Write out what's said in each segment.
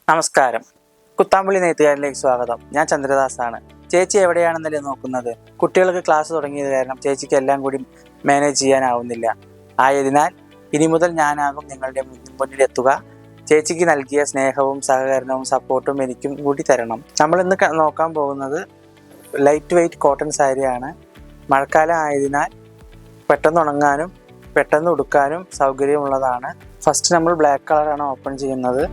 നമസ്കാരം. കുത്താമ്പുള്ളി നെയ്ത്തുകാരിലേക്ക് സ്വാഗതം. ഞാൻ ചന്ദ്രദാസാണ്. ചേച്ചി എവിടെയാണെന്നല്ലേ നോക്കുന്നത്? കുട്ടികൾക്ക് ക്ലാസ് തുടങ്ങിയത് കാരണം ചേച്ചിക്ക് എല്ലാം കൂടി മാനേജ് ചെയ്യാനാവുന്നില്ല. ആയതിനാൽ ഇനി മുതൽ ഞാനാകും നിങ്ങളുടെ മുന്നിലെത്തുക. ചേച്ചിക്ക് നൽകിയ സ്നേഹവും സഹകരണവും സപ്പോർട്ടും എനിക്കും കൂടി തരണം. നമ്മളിന്ന് നോക്കാൻ പോകുന്നത് ലൈറ്റ് വെയ്റ്റ് കോട്ടൺ സാരിയാണ്. മഴക്കാലം ആയതിനാൽ പെട്ടെന്ന് ഉണങ്ങാനും പെട്ടെന്ന് ഉടുക്കാനും സൗകര്യമുള്ളതാണ്. ഫസ്റ്റ് നമ്മൾ ബ്ലാക്ക് കളറാണ് ഓപ്പൺ ചെയ്യുന്നത്.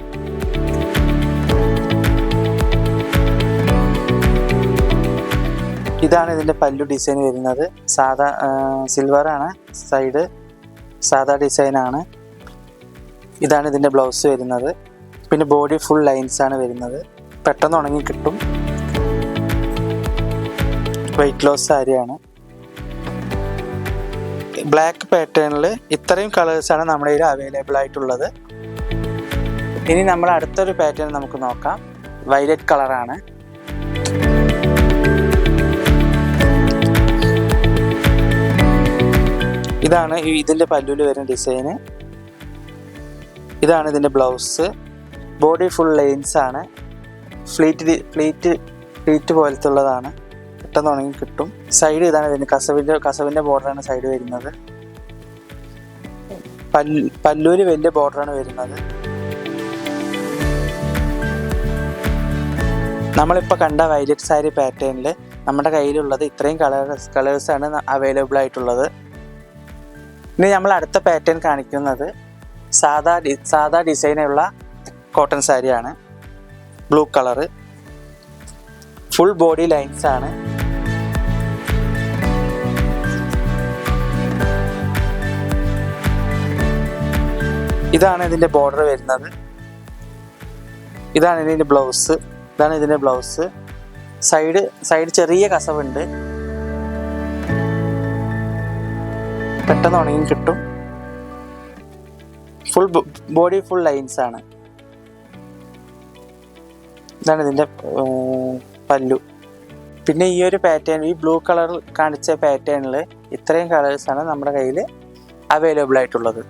ഇതാണ് ഇതിൻ്റെ പല്ലു ഡിസൈൻ വരുന്നത്. സാധാ സിൽവറാണ്, സൈഡ് സാധാ ഡിസൈനാണ്. ഇതാണ് ഇതിൻ്റെ ബ്ലൗസ് വരുന്നത്. പിന്നെ ബോഡി ഫുൾ ലൈൻസ് ആണ് വരുന്നത്. പെട്ടെന്ന് ഉണങ്ങി കിട്ടും. വെയ്റ്റ് ലോസ് സാരിയാണ്. ബ്ലാക്ക് പാറ്റേണിൽ ഇത്രയും കളേഴ്സാണ് നമ്മുടെ കയ്യിൽ അവൈലബിൾ ആയിട്ടുള്ളത്. ഇനി നമ്മൾ അടുത്തൊരു പാറ്റേൺ നമുക്ക് നോക്കാം. വയലറ്റ് കളറാണ്. ഇതാണ് ഇതിൻ്റെ പല്ലുവിൽ വരുന്ന ഡിസൈന്. ഇതാണ് ഇതിൻ്റെ ബ്ലൗസ്. ബോഡി ഫുൾ ലൈൻസ് ആണ്. ഫ്ലീറ്റ് പോലത്തുള്ളതാണ്. പെട്ടെന്ന് ഉണങ്ങി കിട്ടും. സൈഡ് ഇതാണ് വരുന്നത്. കസവിൻ്റെ ബോർഡറാണ് സൈഡ് വരുന്നത്. പല്ലൂര് വലിയ ബോർഡറാണ് വരുന്നത്. നമ്മളിപ്പോൾ കണ്ട വയലറ്റ് സാരി പാറ്റേണിൽ നമ്മുടെ കയ്യിലുള്ളത് ഇത്രയും കളേഴ്സാണ് അവൈലബിൾ ആയിട്ടുള്ളത്. ഇനി നമ്മൾ അടുത്ത പാറ്റേൺ കാണിക്കുന്നത് സാധാ ഡിസൈനുള്ള കോട്ടൺ സാരിയാണ്. Blue colour, full body lines ആണ്. ഇതാണ് ഇതിൻ്റെ ബോർഡർ വരുന്നത്. ഇതാണ് ഇതിൻ്റെ ബ്ലൗസ്. സൈഡ് ചെറിയ കസവുണ്ട്. പെട്ടെന്ന് ഉണങ്ങി കിട്ടും. ബോഡി ഫുൾ ലൈൻസ് ആണ്. ഇതാണ് ഇതിൻ്റെ പല്ലു. പിന്നെ ഈ ഒരു പാറ്റേൺ, ഈ ബ്ലൂ കളർ കാണിച്ച പാറ്റേണിൽ ഇത്രയും കളേഴ്സാണ് നമ്മുടെ കയ്യിൽ അവൈലബിൾ ആയിട്ടുള്ളത്.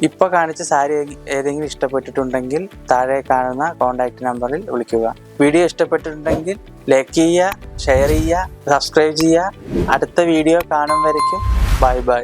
ഇപ്പോൾ കാണിച്ച സാരി ഏതെങ്കിലും ഇഷ്ടപ്പെട്ടിട്ടുണ്ടെങ്കിൽ താഴെ കാണുന്ന കോൺടാക്റ്റ് നമ്പറിൽ വിളിക്കുക. വീഡിയോ ഇഷ്ടപ്പെട്ടിട്ടുണ്ടെങ്കിൽ ലൈക്ക് ചെയ്യുക, ഷെയർ ചെയ്യുക, സബ്സ്ക്രൈബ് ചെയ്യുക. അടുത്ത വീഡിയോ കാണും വരയ്ക്കും ബൈ ബൈ.